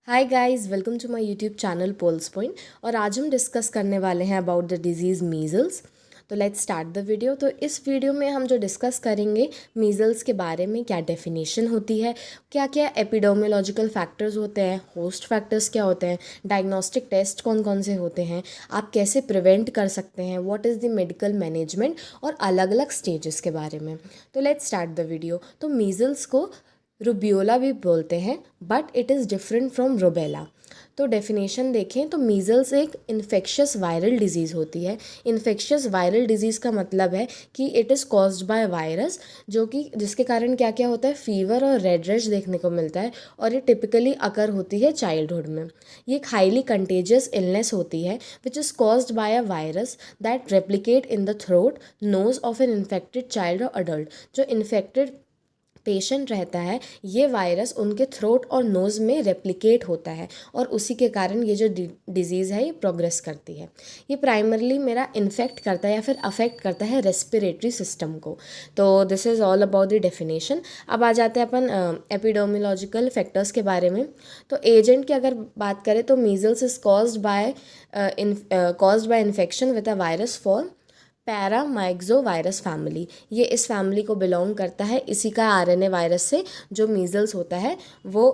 Hi guys, welcome to my YouTube channel polls point. और आज हम डिस्कस करने वाले हैं अबाउट द डिजीज़ मीज़ल्स। तो लेट्स स्टार्ट द वीडियो। तो इस वीडियो में हम जो डिस्कस करेंगे मीज़ल्स के बारे में, क्या डेफिनेशन होती है, क्या क्या एपिडेमियोलॉजिकल फैक्टर्स होते हैं, होस्ट फैक्टर्स क्या होते हैं, डायग्नोस्टिक टेस्ट कौन कौन से होते हैं, आप कैसे प्रिवेंट कर सकते हैं, what is the medical management और अलग अलग स्टेजेस के बारे में। तो लेट्स स्टार्ट द वीडियो। तो मीज़ल्स को रुबियोला भी बोलते हैं, but it is different from rubella. तो डेफिनेशन देखें तो मीज़ल्स एक इन्फेक्शियस वायरल डिजीज़ होती है। इन्फेक्शियस वायरल डिजीज़ का मतलब है कि it is caused by virus, जो कि जिसके कारण क्या क्या होता है, फीवर और रेड रैश देखने को मिलता है। और ये टिपिकली अकर होती है चाइल्डहुड में। ये एक हाईली कंटेजियस इलनेस होती है which is caused by a virus that replicate in the throat nose of an infected child और अडल्ट। जो इन्फेक्टेड पेशेंट रहता है, ये वायरस उनके थ्रोट और नोज़ में रेप्लिकेट होता है और उसी के कारण ये जो डिजीज़ है ये प्रोग्रेस करती है। ये प्राइमरली मेरा इन्फेक्ट करता है या फिर अफेक्ट करता है रेस्पिरेटरी सिस्टम को। तो this is all about the definition. अब आ जाते हैं अपन एपिडेमियोलॉजिकल फैक्टर्स के बारे में। तो एजेंट की अगर बात करें तो measles is caused bye infection with a virus for paramyxo virus family. ये इस फैमिली को बिलोंग करता है। इसी का आरएनए वायरस से जो मीज़ल्स होता है वो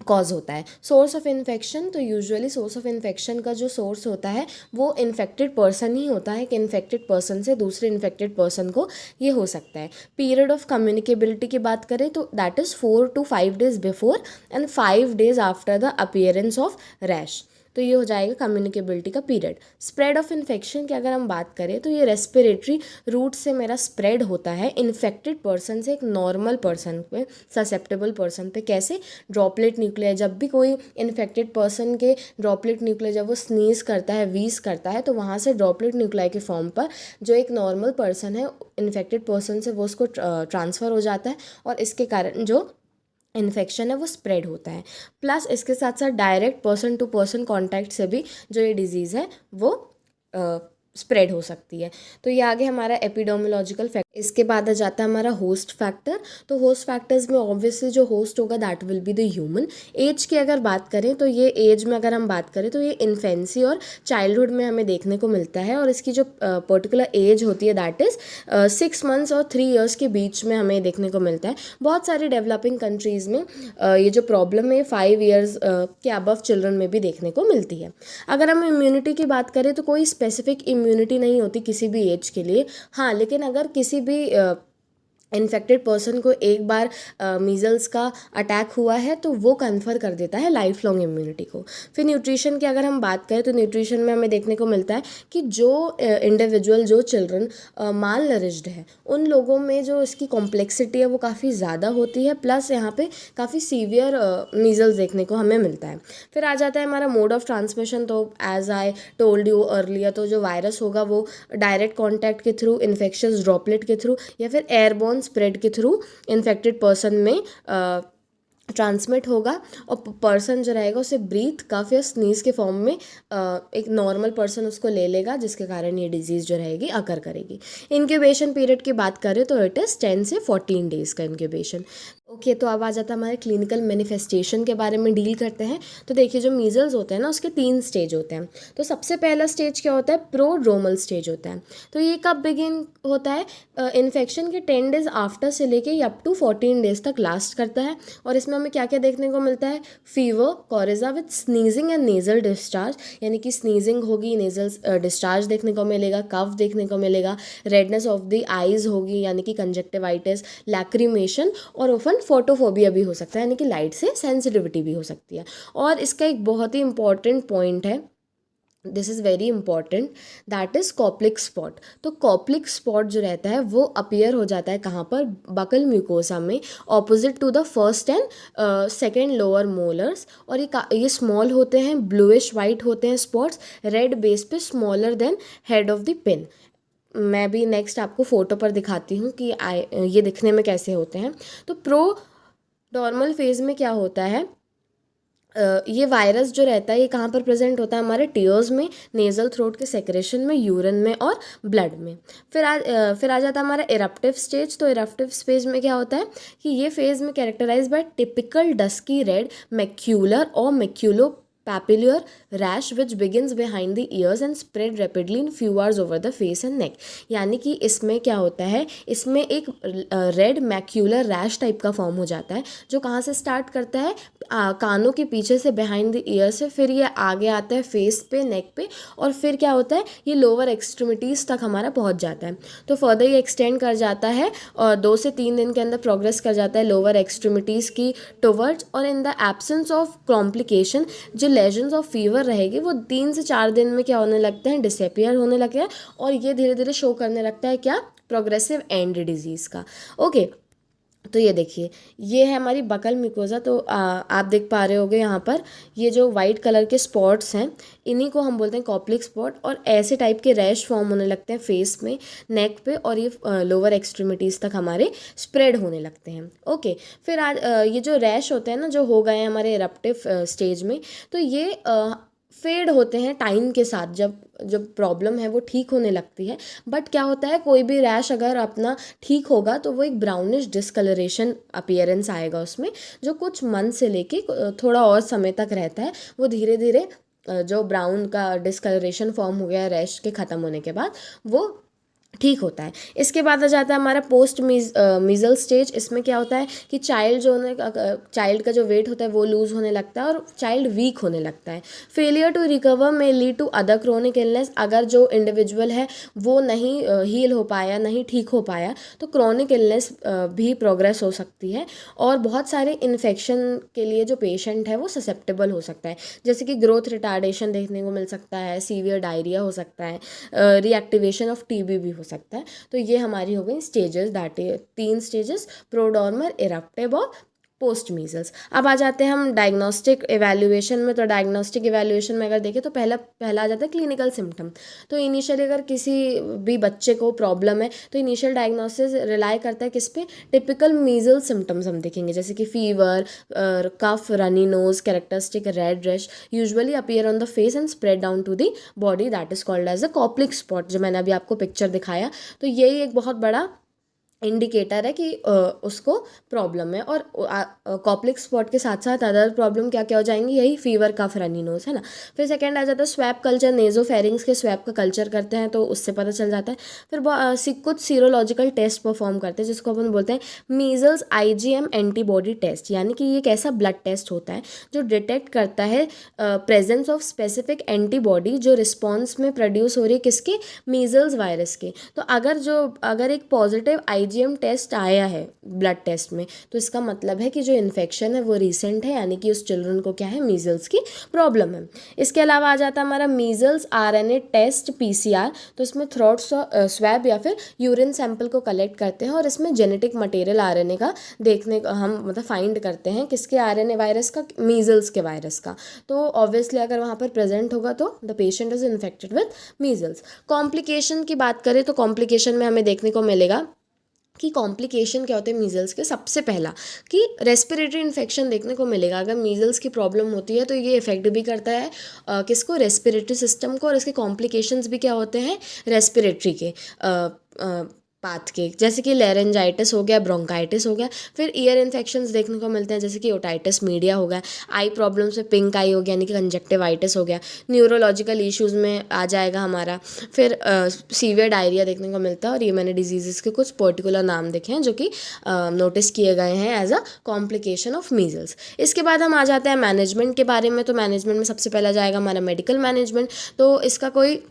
कॉज होता है। सोर्स ऑफ इन्फेक्शन, तो यूजुअली सोर्स ऑफ इन्फेक्शन का जो सोर्स होता है वो इन्फेक्टेड पर्सन ही होता है कि इन्फेक्टेड पर्सन से दूसरे इन्फेक्टेड पर्सन को ये हो सकता है। पीरियड ऑफ कम्युनिकेबिलिटी की बात करें तो that is 4 to 5 days before and 5 days after the appearance of rash. तो ये हो जाएगा कम्युनिकेबिलिटी का पीरियड। स्प्रेड ऑफ इन्फेक्शन की अगर हम बात करें तो ये रेस्पिरेटरी रूट से मेरा स्प्रेड होता है इन्फेक्टेड पर्सन से एक नॉर्मल पर्सन पे, ससेप्टेबल पर्सन पे। कैसे? ड्रॉपलेट न्यूक्लिया, जब भी कोई इन्फेक्टेड पर्सन के ड्रॉपलेट न्यूक्लिया जब वो स्नीज करता है, वीज करता है, तो वहाँ से ड्रॉपलेट न्यूक्लिया के फॉर्म पर जो एक नॉर्मल पर्सन है इन्फेक्टेड पर्सन से वो उसको ट्रांसफ़र हो जाता है और इसके कारण जो इन्फेक्शन है वो स्प्रेड होता है। प्लस इसके साथ साथ direct person to person contact से भी जो ये डिजीज़ है वो स्प्रेड हो सकती है। तो ये आगे हमारा एपिडेमियोलॉजिकल फैक्टर। इसके बाद आ जाता है हमारा होस्ट फैक्टर। तो होस्ट फैक्टर्स में ऑब्वियसली जो होस्ट होगा that will be the human. Age की अगर बात करें तो ये एज में अगर हम बात करें तो ये इन्फेंसी और चाइल्डहुड में हमें देखने को मिलता है और इसकी जो पर्टिकुलर एज होती है दैट इज़ 6 months और 3 years के बीच में हमें देखने को मिलता है। बहुत सारी डेवलपिंग कंट्रीज़ में ये जो प्रॉब्लम है 5 years के अबव चिल्ड्रन में भी देखने को मिलती है। अगर हम इम्यूनिटी की बात करें तो कोई स्पेसिफिक इम्यूनिटी नहीं होती किसी भी एज के लिए। हाँ, लेकिन अगर किसी भी इन्फेक्टेड पर्सन को एक बार मीज़ल्स का अटैक हुआ है तो वो कन्फर कर देता है लाइफ लॉन्ग इम्यूनिटी को। फिर न्यूट्रिशन की अगर हम बात करें तो न्यूट्रिशन में हमें देखने को मिलता है कि जो इंडिविजुअल, जो चिल्ड्रन माल नरिश्ड है, उन लोगों में जो इसकी कॉम्प्लेक्सिटी है वो काफ़ी ज़्यादा होती है। प्लस यहाँ पे काफ़ी सीवियर मीज़ल्स देखने को हमें मिलता है। फिर आ जाता है हमारा मोड ऑफ ट्रांसमिशन। तो as I told you earlier, तो जो वायरस होगा वो डायरेक्ट कॉन्टैक्ट के थ्रू, इन्फेक्शियस ड्रॉपलेट के थ्रू या फिर एयरबॉर्न स्प्रेड के थ्रू इन्फेक्टेड पर्सन में ट्रांसमिट होगा और पर्सन जो रहेगा उसे ब्रीथ कफ या स्नीज के फॉर्म में एक नॉर्मल पर्सन उसको ले लेगा, जिसके कारण ये डिजीज़ जो रहेगी अकर करेगी। इंक्यूबेशन पीरियड की बात करें तो इट इज़ 10 से 14 days का इंक्यूबेशन। ओके, तो अब आ जाता है हमारे क्लिनिकल मैनिफेस्टेशन के बारे में डील करते हैं। तो देखिए, जो मीज़ल्स होते हैं ना उसके 3 स्टेज होते हैं। तो सबसे पहला स्टेज क्या होता है? प्रोड्रोमल स्टेज होता है। तो ये कब बिगिन होता है? इन्फेक्शन के 10 days आफ्टर से लेके अप टू 14 days तक लास्ट करता है। और इसमें हमें क्या क्या देखने को मिलता है? Fever, coryza with sneezing and nasal discharge, यानी कि स्नीजिंग होगी, नेजल डिस्चार्ज देखने को मिलेगा, कफ देखने को मिलेगा, रेडनेस ऑफ द आईज होगी यानी कि कंजक्टिवाइटिस, लैक्रिमेशन और ओफन फोटोफोबिया भी हो सकता है यानी कि लाइट से सेंसिटिविटी भी हो सकती है। और इसका एक बहुत ही इंपॉर्टेंट पॉइंट है, this is very important, that is Koplik spot. तो कॉप्लिक स्पॉट जो रहता है वो अपीयर हो जाता है कहाँ पर? बकल म्यूकोसा में, opposite to the first and second lower molars. और ये स्मॉल होते हैं, ब्लूइश वाइट होते हैं स्पॉट्स, रेड बेस पे, smaller than head of the pin. मैं भी नेक्स्ट आपको फ़ोटो पर दिखाती हूँ कि ये दिखने में कैसे होते हैं। तो प्रो नॉर्मल फेज़ में क्या होता है? ये वायरस जो रहता है ये कहाँ पर प्रेजेंट होता है, हमारे टीयर्स में, नेज़ल थ्रोट के सेक्रेशन में, यूरिन में और ब्लड में। फिर आ जाता है हमारा इरप्टिव स्टेज। तो इरप्टिव स्टेज में क्या होता है कि ये फेज में characterize by typical dusky red macular और maculo papular rash which begins behind the ears and spread rapidly in few hours over the face and neck. यानी कि इसमें क्या होता है, इसमें एक रेड मैक्यूलर रैश टाइप का फॉर्म हो जाता है, जो कहाँ से स्टार्ट करता है, कानों के पीछे से बिहाइंड द ईयर से, फिर ये आगे आता है फेस पे, नेक पे, और फिर क्या होता है ये लोअर एक्सट्रीमिटीज़ तक हमारा पहुँच जाता है। तो फर्दर ये एक्सटेंड कर जाता है और 2 से 3 दिन के अंदर प्रोग्रेस कर जाता है लोअर एक्सट्रीमिटीज़ की टुवर्ड्स, और in the absence of complication जो लेजन्स ऑफ फीवर रहेगी वो 3 से 4 दिन में क्या होने लगते हैं, डिसअपियर होने लगते हैं, और ये धीरे धीरे शो करने लगता है क्या, प्रोग्रेसिव एंड डिजीज़ का। ओके, तो ये देखिए ये है हमारी बकल मिकोजा। तो आप देख पा रहे होगे यहाँ पर ये जो वाइट कलर के स्पॉट्स हैं इन्हीं को हम बोलते हैं कॉप्लिक स्पॉट, और ऐसे टाइप के रैश फॉर्म होने लगते हैं फेस में, नेक पे, और ये लोअर एक्सट्रीमिटीज़ तक हमारे स्प्रेड होने लगते हैं। ओके, फिर आज ये जो रैश होते हैं ना जो हो गए हैं हमारे इरप्टिव स्टेज में, तो ये फेड होते हैं टाइम के साथ, जब जब प्रॉब्लम है वो ठीक होने लगती है। बट क्या होता है, कोई भी रैश अगर अपना ठीक होगा तो वो एक ब्राउनिश डिस्कलरेशन अपीयरेंस आएगा उसमें, जो कुछ मंथ से लेके थोड़ा और समय तक रहता है। वो धीरे धीरे जो ब्राउन का डिस्कलरेशन फॉर्म हो गया रैश के ख़त्म होने के बाद वो ठीक होता है। इसके बाद आ जाता है हमारा पोस्ट मीजल स्टेज। इसमें क्या होता है कि चाइल्ड का जो वेट होता है वो लूज़ होने लगता है और चाइल्ड वीक होने लगता है। Failure to recover may lead to other chronic illness. अगर जो इंडिविजुअल है वो नहीं हील हो पाया, नहीं ठीक हो पाया, तो क्रोनिक इलनेस भी प्रोग्रेस हो सकती है, और बहुत सारे इन्फेक्शन के लिए जो पेशेंट है वो ससेप्टेबल हो सकता है, जैसे कि ग्रोथ रिटार्डेशन देखने को मिल सकता है, सीवियर डायरिया हो सकता है, रीएक्टिवेशन ऑफ टीबी भी हो सकता है। तो ये हमारी हो गई stages, that is 3 stages, prodromal, eruptive और पोस्ट मीजल्स। अब आ जाते हैं हम डायग्नोस्टिक इवैल्यूएशन में। तो डायग्नोस्टिक इवैल्यूएशन में अगर देखें तो पहला आ जाता है क्लिनिकल सिम्टम। तो इनिशियली अगर किसी भी बच्चे को प्रॉब्लम है तो इनिशियल डायग्नोसिस रिलाई करता है किस पे, टिपिकल मीजल सिम्टम्स हम देखेंगे, जैसे कि fever, cough, runny nose, characteristic red rash usually appear on the face and spread down to the body, that is called as a Koplik spot, जो मैंने अभी आपको पिक्चर दिखाया। तो यही एक बहुत बड़ा इंडिकेटर है कि उसको प्रॉब्लम है। और कॉप्लिक स्पॉट के साथ साथ अदर प्रॉब्लम क्या क्या हो जाएंगी, यही फीवर, कफ, रनी नोज, है ना। फिर सेकंड आ जाता है स्वैप कल्चर। नेजोफेरिंग्स के स्वैप का कल्चर करते हैं तो उससे पता चल जाता है। फिर कुछ सीरोलॉजिकल टेस्ट परफॉर्म करते हैं जिसको अपन बोलते हैं मीजल्स IgM एंटीबॉडी टेस्ट, यानी कि ये एक ऐसा ब्लड टेस्ट होता है जो डिटेक्ट करता है प्रेजेंस ऑफ स्पेसिफिक एंटीबॉडी जो रिस्पॉन्स में प्रोड्यूस हो रही है किसके, मीजल्स वायरस के। तो अगर एक पॉजिटिव IgM टेस्ट आया है ब्लड टेस्ट में, तो इसका मतलब है कि जो इन्फेक्शन है वो रिसेंट है, यानी कि उस चिल्ड्रन को क्या है, मीजल्स की प्रॉब्लम है। इसके अलावा आ जाता है हमारा मीजल्स RNA टेस्ट PCR। तो इसमें थ्रोट स्वैब या फिर यूरिन सैंपल को कलेक्ट करते हैं और इसमें जेनेटिक मटेरियल RNA का देखने हम मतलब फाइंड करते हैं, किसके, RNA वायरस का, मीजल्स के वायरस का। तो ऑब्वियसली अगर वहाँ पर प्रेजेंट होगा तो the patient is infected with measles. Complication की बात करें तो कॉम्प्लिकेशन में हमें देखने को मिलेगा कि कॉम्प्लिकेशन क्या होते हैं मीजल्स के। सबसे पहला कि रेस्पिरेटरी इन्फेक्शन देखने को मिलेगा। अगर मीजल्स की प्रॉब्लम होती है तो ये इफेक्ट भी करता है किसको, रेस्पिरेटरी सिस्टम को, और इसके कॉम्प्लिकेशंस भी क्या होते हैं, रेस्पिरेटरी के पाथ के, जैसे कि लेरेंजाइटिस हो गया, ब्रोंकाइटिस हो गया। फिर ईयर इन्फेक्शंस देखने को मिलते हैं जैसे कि ओटाइटिस मीडिया हो गया। आई प्रॉब्लम्स में पिंक आई हो गया यानी कि कंजक्टिवाइटिस हो गया। न्यूरोलॉजिकल इश्यूज़ में आ जाएगा हमारा। फिर सीवियर डायरिया देखने को मिलता है, और ये मैंने डिजीज़ के कुछ पर्टिकुलर नाम देखे हैं जो कि नोटिस किए गए हैं as a complication of measles. इसके बाद हम आ जाते हैं मैनेजमेंट के बारे में। तो मैनेजमेंट में सबसे पहला जाएगा हमारा मेडिकल मैनेजमेंट। तो इसका कोई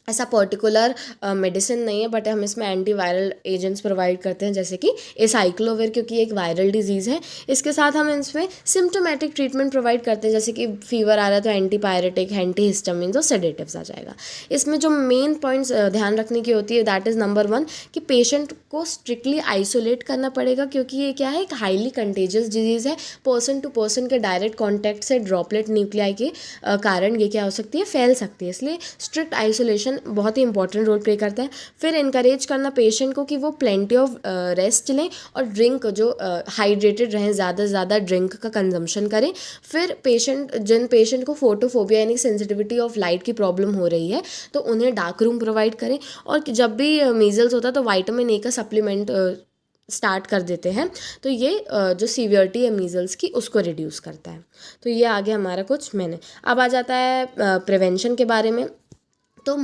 ऐसा पर्टिकुलर मेडिसिन नहीं है, बट हम इसमें एंटीवायरल एजेंट्स प्रोवाइड करते हैं, जैसे कि एसाइक्लोविर, क्योंकि एक वायरल डिजीज़ है। इसके साथ हम इसमें सिम्टोमेटिक ट्रीटमेंट प्रोवाइड करते हैं, जैसे कि फीवर आ रहा है तो एंटीपायरेटिक, एंटीहिस्टामिन्स और सेडेटिव्स आ जाएगा। इसमें जो मेन पॉइंट्स ध्यान रखने की होती है, दैट इज़ नंबर 1 कि पेशेंट को स्ट्रिक्टली आइसोलेट करना पड़ेगा, क्योंकि ये क्या है, एक हाईली कंटेजियस डिजीज़ है। पर्सन टू पर्सन के डायरेक्ट कॉन्टैक्ट से ड्रॉपलेट न्यूक्लियाई के कारण ये क्या हो सकती है, फैल सकती है। इसलिए स्ट्रिक्ट आइसोलेशन बहुत ही इंपॉर्टेंट रोल प्ले करता है। फिर इनकरेज करना पेशेंट को कि वो प्लेंटी ऑफ रेस्ट लें और ड्रिंक जो हाइड्रेटेड रहें, ज़्यादा से ज़्यादा ड्रिंक का कंजम्पशन करें। फिर जिन पेशेंट को फोटोफोबिया यानी सेंसिटिविटी ऑफ लाइट की प्रॉब्लम हो रही है तो उन्हें डार्क रूम प्रोवाइड करें। और जब भी मीजल्स होता है तो विटामिन ए का सप्लीमेंट स्टार्ट कर देते हैं, तो ये जो सीवियरिटी है मीजल्स की उसको रिड्यूस करता है। तो ये आ गया हमारा कुछ मैंने। अब आ जाता है प्रिवेंशन के बारे में। तो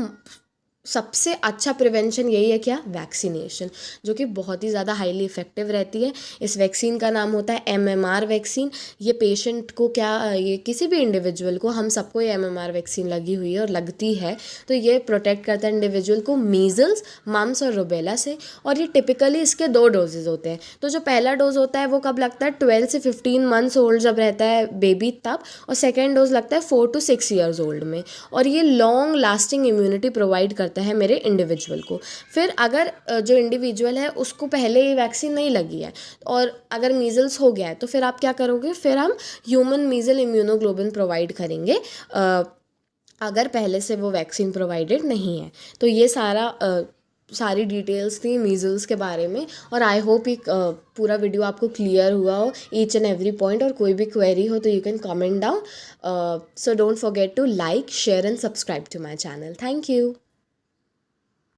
सबसे अच्छा प्रिवेंशन यही है क्या, वैक्सीनेशन, जो कि बहुत ही ज़्यादा हाईली इफ़ेक्टिव रहती है। इस वैक्सीन का नाम होता है MMR वैक्सीन। ये पेशेंट को ये किसी भी इंडिविजुअल को, हम सबको ये MMR वैक्सीन लगी हुई है और लगती है, तो ये प्रोटेक्ट करता है इंडिविजुअल को मीजल्स, मम्स और रुबेला से। और ये टिपिकली इसके 2 डोजेज़ होते हैं। तो जो पहला डोज होता है वो कब लगता है, 12 से 15 मंथ्स ओल्ड जब रहता है बेबी तब, और सेकेंड डोज लगता है 4 to 6 ईयर्स ओल्ड में। और ये लॉन्ग लास्टिंग इम्यूनिटी प्रोवाइड करता है मेरे इंडिविजुअल को। फिर अगर जो इंडिविजुअल है उसको पहले ये वैक्सीन नहीं लगी है और अगर मीजल्स हो गया है तो फिर आप क्या करोगे, फिर हम ह्यूमन मीजल इम्यूनोग्लोबिन प्रोवाइड करेंगे अगर पहले से वो वैक्सीन प्रोवाइडेड नहीं है। तो ये सारी डिटेल्स थी मीजल्स के बारे में। और आई होप ये पूरा वीडियो आपको क्लियर हुआ हो, ईच एंड एवरी पॉइंट। और कोई भी क्वेरी हो तो you can comment down. So don't forget to like, share and subscribe to my channel. Thank you.